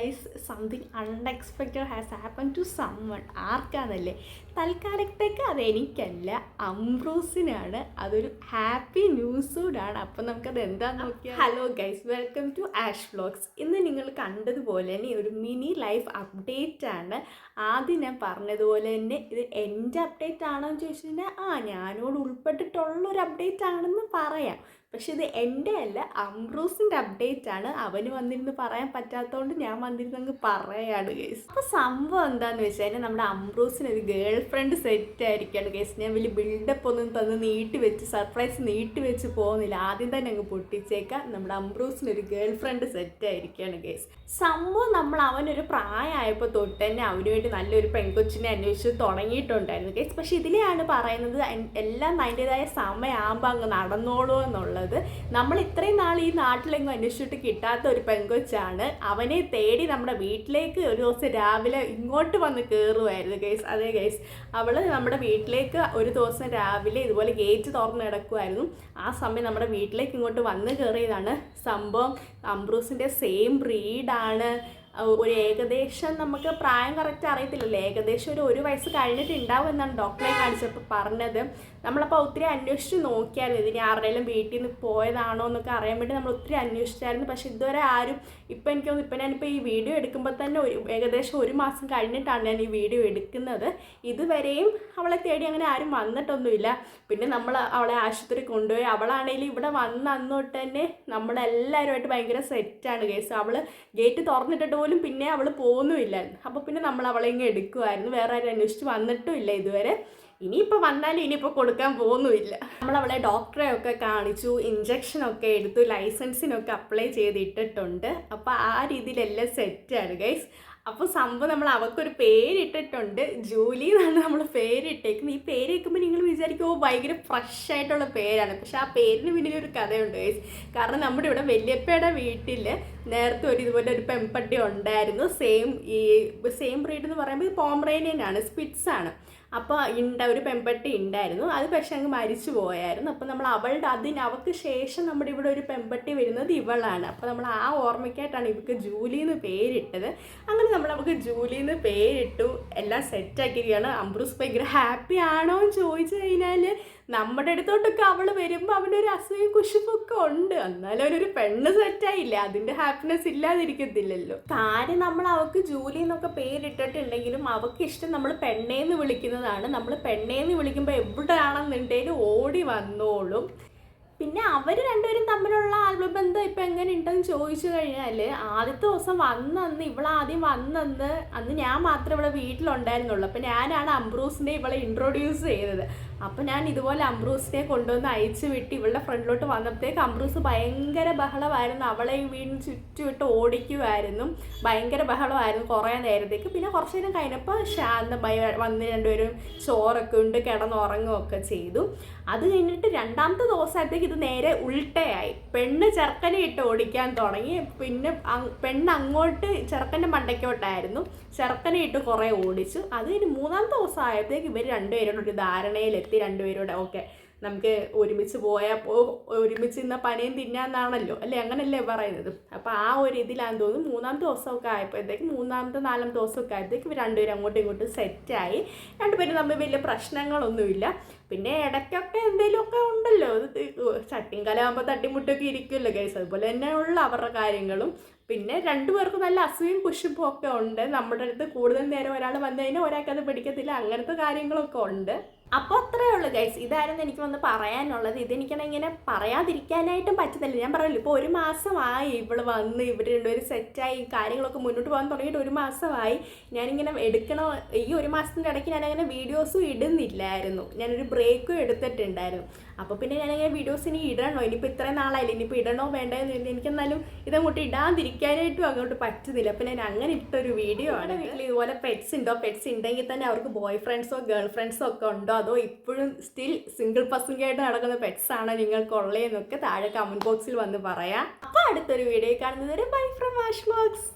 Guys, something unexpected has happen to someone. ആർക്കാന്നല്ലേ? തൽക്കാലത്തേക്ക് അതെനിക്കല്ല, അംബ്രോസിനാണ്. അതൊരു ഹാപ്പി ന്യൂസൂടാണ്. അപ്പം നമുക്കത് എന്താണെന്ന് നോക്കിയാൽ. Hello guys, welcome to Ash vlogs. ഇന്ന് നിങ്ങൾ കണ്ടതുപോലെ തന്നെ ഒരു മിനി ലൈഫ് അപ്ഡേറ്റ് ആണ്. ആദ്യം ഞാൻ പറഞ്ഞതുപോലെ തന്നെ ഇത് എൻ്റെ അപ്ഡേറ്റ് ആണോ എന്ന് ചോദിച്ചു കഴിഞ്ഞാൽ ഞാനോട് ഉൾപ്പെട്ടിട്ടുള്ളൊരു അപ്ഡേറ്റ് ആണെന്ന് പറയാം. പക്ഷെ ഇത് എൻ്റെ അല്ല, അംബ്രോസിൻ്റെ അപ്ഡേറ്റ് ആണ്. അവന് വന്നിരുന്ന് പറയാൻ പറ്റാത്തതുകൊണ്ട് ഞാൻ വന്നിരുന്നങ്ങ് പറയാണ് ഗൈസ്. അപ്പോൾ സംഭവം എന്താണെന്ന് വെച്ച് കഴിഞ്ഞാൽ നമ്മുടെ അംബ്രോസിന് ഒരു ഗേൾ ഫ്രണ്ട് സെറ്റ് ആയിരിക്കുകയാണ് ഗൈസ്. ഞാൻ വലിയ ബിൽഡപ്പ് ഒന്നും തന്ന് സർപ്രൈസ് നീട്ടി വെച്ച് പോകുന്നില്ല. ആദ്യം തന്നെ അങ്ങ് പൊട്ടിച്ചേക്കാം. നമ്മുടെ അംബ്രോസിന് ഒരു ഗേൾ ഫ്രണ്ട് സെറ്റ് ആയിരിക്കുകയാണ് ഗൈസ്. സംഭവം അവനൊരു പ്രായമായപ്പോൾ തൊട്ട് തന്നെ അവന് വേണ്ടി നല്ലൊരു പെൺകൊച്ചിനെ അന്വേഷിച്ച് തുടങ്ങിയിട്ടുണ്ടായിരുന്നു ഗൈസ്. പക്ഷെ ഇതിലെയാണ് പറയുന്നത് എല്ലാം അതിൻ്റെതായ സമയമാകുമ്പോൾ അങ്ങ് നടന്നോളൂ എന്നുള്ളത്. നമ്മൾ ഇത്രയും നാൾ ഈ നാട്ടിലെങ്ങും അന്വേഷിച്ചിട്ട് കിട്ടാത്ത ഒരു പെങ്കൊച്ചാണ്. അവനെ തേടി നമ്മുടെ വീട്ടിലേക്ക് ഒരു ദിവസം രാവിലെ ഇങ്ങോട്ട് വന്ന് കയറുമായിരുന്നു ഗൈസ്. അതെ ഗൈസ്, അവള് നമ്മുടെ വീട്ടിലേക്ക് ഒരു ദിവസം രാവിലെ ഇതുപോലെ ഗേറ്റ് തുറന്ന് കിടക്കുമായിരുന്നു. ആ സമയം നമ്മുടെ വീട്ടിലേക്ക് ഇങ്ങോട്ട് വന്ന് കയറിയതാണ്. സംഭവം അംബ്രൂസിൻ്റെ സെയിം ബ്രീഡാണ്. ഒരു ഏകദേശം നമുക്ക് പ്രായം കറക്റ്റ് അറിയത്തില്ലല്ലോ, ഏകദേശം ഒരു വയസ്സ് കഴിഞ്ഞിട്ടുണ്ടാവും എന്നാണ് ഡോക്ടറെ കാണിച്ചപ്പോൾ പറഞ്ഞത്. നമ്മളപ്പോൾ ഒത്തിരി അന്വേഷിച്ച് നോക്കിയായിരുന്നു ഇതിന് ആരുടെയും വീട്ടിൽ നിന്ന് പോയതാണോ എന്നൊക്കെ അറിയാൻ വേണ്ടി നമ്മൾ ഒത്തിരി അന്വേഷിച്ചായിരുന്നു. പക്ഷെ ഇതുവരെ ആരും ഞാനിപ്പോൾ ഈ വീഡിയോ എടുക്കുമ്പോൾ തന്നെ ഏകദേശം ഒരു മാസം കഴിഞ്ഞിട്ടാണ് ഞാൻ ഈ വീഡിയോ എടുക്കുന്നത്. ഇതുവരെയും അവളെ തേടി അങ്ങനെ ആരും വന്നിട്ടൊന്നുമില്ല. പിന്നെ നമ്മൾ അവളെ ആശുപത്രി കൊണ്ടുപോയി. അവളാണെങ്കിലും ഇവിടെ വന്ന് അന്ന് തൊട്ട് തന്നെ നമ്മളെല്ലാവരുമായിട്ട് ഭയങ്കര സെറ്റാണ് കേസ്. അവൾ ഗേറ്റ് തുറന്നിട്ടിട്ട് പോലും പിന്നെ അവൾ പോകുന്നുമില്ലായിരുന്നു. അപ്പോൾ പിന്നെ നമ്മൾ അവളെ ഇങ്ങനെ എടുക്കുമായിരുന്നു. വേറെ ആരും അന്വേഷിച്ച് വന്നിട്ടും ഇല്ല ഇതുവരെ. ഇനിയിപ്പോൾ വന്നാലും ഇനിയിപ്പോൾ കൊടുക്കാൻ പോകുന്നുമില്ല. നമ്മളവളെ ഡോക്ടറെ കാണിച്ചു, ഇഞ്ചക്ഷനൊക്കെ എടുത്തു, ലൈസൻസിനൊക്കെ അപ്ലൈ ചെയ്തിട്ടിട്ടുണ്ട്. അപ്പോൾ ആ രീതിയിലെല്ലാം സെറ്റാണ് ഗൈസ്. അപ്പോൾ സംഭവം അവൾക്കൊരു പേരിട്ടിട്ടുണ്ട്, ജൂലി എന്നാണ് നമ്മൾ പേരിട്ടേക്കുന്നത്. ഈ പേര് കേൾക്കുമ്പോൾ നിങ്ങൾ വിചാരിക്കുമോ ഭയങ്കര ഫ്രഷ് ആയിട്ടുള്ള പേരാണ്. പക്ഷെ ആ പേരിന് പിന്നിലൊരു കഥയുണ്ട് ഗൈസ്. കാരണം നമ്മുടെ ഇവിടെ വല്യപ്പയുടെ വീട്ടിൽ നേരത്തെ ഇതുപോലെ ഒരു പെൺപട്ടി ഉണ്ടായിരുന്നു. സെയിം ബ്രീഡ് എന്ന് പറയുമ്പോൾ പോമറേനിയനാണ്, സ്പിറ്റ്സാണ്. അപ്പോൾ ഒരു പെൺപട്ടി ഉണ്ടായിരുന്നു. അത് പക്ഷെ അങ്ങ് മരിച്ചു പോയായിരുന്നു. അപ്പോൾ നമ്മൾ അവൾക്ക് ശേഷം നമ്മുടെ ഇവിടെ ഒരു പെൺപട്ടി വരുന്നത് ഇവളാണ്. അപ്പോൾ നമ്മൾ ആ ഓർമ്മയ്ക്കായിട്ടാണ് ഇവൾക്ക് ജൂലിന്ന് പേരിട്ടത്. അങ്ങനെ നമ്മൾ അവൾക്ക് ജൂലിന്ന് പേരിട്ടു. എല്ലാം സെറ്റാക്കിയിരിക്കുകയാണ്. അംബ്രൂസ് ഭയങ്കര ഹാപ്പി ആണോ എന്ന് ചോദിച്ചു കഴിഞ്ഞാൽ നമ്മുടെ അടുത്തോട്ടൊക്കെ അവൾ വരുമ്പോൾ അവൻ്റെ ഒരു അസൂയ കുശുമ്പൊക്കെ ഉണ്ട്. എന്നാലും അവനൊരു പെണ്ണ് സെറ്റായില്ലേ, അതിൻ്റെ ഹാപ്പിനെസ് ഇല്ലാതിരിക്കത്തില്ലല്ലോ. കാര്യം നമ്മൾ അവൾക്ക് ജൂലി എന്നൊക്കെ പേരിട്ടിട്ടുണ്ടെങ്കിലും അവൾക്ക് ഇഷ്ടം നമ്മൾ പെണ്ണേന്ന് വിളിക്കുന്നതാണ്. നമ്മൾ പെണ്ണേന്ന് വിളിക്കുമ്പോൾ എവിടെയാണെന്നുണ്ടെങ്കിലും ഓടി വന്നോളും. പിന്നെ അവർ രണ്ടുപേരും തമ്മിലുള്ള ആത്മബന്ധം ഇപ്പം എങ്ങനെ ഉണ്ടെന്ന് ചോദിച്ചു കഴിഞ്ഞാൽ, ആദ്യത്തെ ദിവസം വന്നന്ന് ഇവളാദ്യം വന്നന്ന് അന്ന് ഞാൻ മാത്രമേ ഇവിടെ വീട്ടിലുണ്ടായിരുന്നുള്ളൂ. അപ്പം ഞാനാണ് അംബ്രൂസിനെ ഇവളെ ഇൻട്രൊഡ്യൂസ് ചെയ്തത്. അപ്പം ഞാൻ ഇതുപോലെ അംബ്രൂസിനെ കൊണ്ടുവന്ന് അയച്ചു വിട്ട് ഇവളുടെ ഫ്രണ്ടിലോട്ട് വന്നപ്പോഴത്തേക്ക് അംബ്രൂസ് ഭയങ്കര ബഹളമായിരുന്നു. അവളെ ഈ വീടിന് ചുറ്റുമിട്ട് ഓടിക്കുമായിരുന്നു. ഭയങ്കര ബഹളമായിരുന്നു കുറേ നേരത്തേക്ക്. പിന്നെ കുറച്ച് നേരം കഴിഞ്ഞപ്പോൾ ശാന്തമായി വന്ന് രണ്ടുപേരും ചോറൊക്കെ ഉണ്ട് കിടന്നുറങ്ങുകയൊക്കെ ചെയ്തു. അത് കഴിഞ്ഞിട്ട് രണ്ടാമത്തെ ദിവസമായത്തേക്ക് ഇത് നേരെ ഉൾട്ടയായി. പെണ്ണ് ചെറുക്കനെ ഇട്ട് ഓടിക്കാൻ തുടങ്ങി. പിന്നെ പെണ്ണ് അങ്ങോട്ട് ചെറുക്കൻ്റെ മണ്ടയ്ക്കോട്ടായിരുന്നു. ചെറുക്കനെ ഇട്ട് കുറേ ഓടിച്ചു. അത് കഴിഞ്ഞ് മൂന്നാമത്തെ ദിവസം ആയപ്പോഴത്തേക്ക് ഇവർ രണ്ടുപേരോട് ഒരു ധാരണയിലെത്തി. രണ്ടുപേരോട് ഓക്കെ, നമുക്ക് ഒരുമിച്ച് ഒരുമിച്ച് ഇന്ന പനയും തിന്നാന്നാണല്ലോ അല്ലേ, അങ്ങനല്ലേ പറയുന്നത്. അപ്പോൾ ആ ഒരു ഇതിലാന്ന് തോന്നുന്നു. മൂന്നാമത്തെ ദിവസമൊക്കെ ആയപ്പോഴത്തേക്ക് നാലാമത്തെ ദിവസമൊക്കെ ആയപ്പോഴത്തേക്ക് ഇവർ രണ്ടുപേരും അങ്ങോട്ടും ഇങ്ങോട്ടും സെറ്റായി. രണ്ടുപേരും തമ്മിൽ വലിയ പ്രശ്നങ്ങളൊന്നുമില്ല. പിന്നെ ഇടയ്ക്കൊക്കെ എന്തെങ്കിലുമൊക്കെ ഉണ്ടല്ലോ, ചട്ടിയും കലാകുമ്പോൾ തട്ടിമുട്ടൊക്കെ ഇരിക്കുമല്ലോ ഗൈസ്. അതുപോലെ തന്നെ ഉള്ള അവരുടെ കാര്യങ്ങളും. പിന്നെ രണ്ടുപേർക്കും നല്ല അസൂയും കുശുമ്പും ഒക്കെ ഉണ്ട്. നമ്മുടെ അടുത്ത് കൂടുതൽ നേരം ഒരാൾ വന്നു കഴിഞ്ഞാൽ ഒരാൾക്കത് പിടിക്കത്തില്ല, അങ്ങനത്തെ കാര്യങ്ങളൊക്കെ ഉണ്ട്. അപ്പോൾ അത്രയേ ഉള്ളൂ ഗൈസ്. ഇതായിരുന്നു എനിക്ക് വന്ന് പറയാനുള്ളത്. ഇതെനിക്കങ്ങനെ ഇങ്ങനെ പറയാതിരിക്കാനായിട്ടും പറ്റുന്നില്ല. ഞാൻ പറയല്ലോ, ഇപ്പോൾ ഒരു മാസമായി ഇവള് വന്ന് ഇവർ രണ്ടുപേരും സെറ്റായി കാര്യങ്ങളൊക്കെ മുന്നോട്ട് പോകാൻ തുടങ്ങിയിട്ട് ഒരു മാസമായി. ഞാനിങ്ങനെ ഈ ഒരു മാസത്തിൻ്റെ ഇടയ്ക്ക് ഞാനങ്ങനെ വീഡിയോസും ഇടുന്നില്ലായിരുന്നു. ഞാനൊരു ബ്രേക്കും എടുത്തിട്ടുണ്ടായിരുന്നു. അപ്പോൾ പിന്നെ ഞാനിങ്ങനെ വീഡിയോസ് ഇനി ഇടണോ, ഇനിയിപ്പോൾ ഇത്രയും നാളായില്ല, ഇനിയിപ്പോൾ ഇടണോ വേണ്ടതെന്ന് എനിക്കെന്നാലും ഇതങ്ങോട്ട് ഇടാതിരിക്കാനായിട്ടും അങ്ങോട്ട് പറ്റുന്നില്ല. അപ്പോൾ ഞാൻ അങ്ങനെ ഇട്ടൊരു വീഡിയോ ആണ്. വീട്ടിൽ ഇതുപോലെ പെറ്റ്സ് ഉണ്ടെങ്കിൽ തന്നെ അവർക്ക് ബോയ് ഫ്രണ്ട്സോ ഗേൾ ഫ്രണ്ട്സോ ഒക്കെ ഉണ്ടോ, അതോ ഇപ്പോഴും സ്റ്റിൽ സിംഗിൾ പേഴ്സണായിട്ട് നടക്കുന്ന പെറ്റ്സ് ആണോ നിങ്ങൾക്കുള്ളതെന്നൊക്കെ താഴെ കമൻറ്റ് ബോക്സിൽ വന്ന് പറയാം. അപ്പോൾ അടുത്തൊരു വീഡിയോ കാണുന്നത് വരെ ബൈ ഫ്രം ആഷ് വ്ലോഗ്സ്.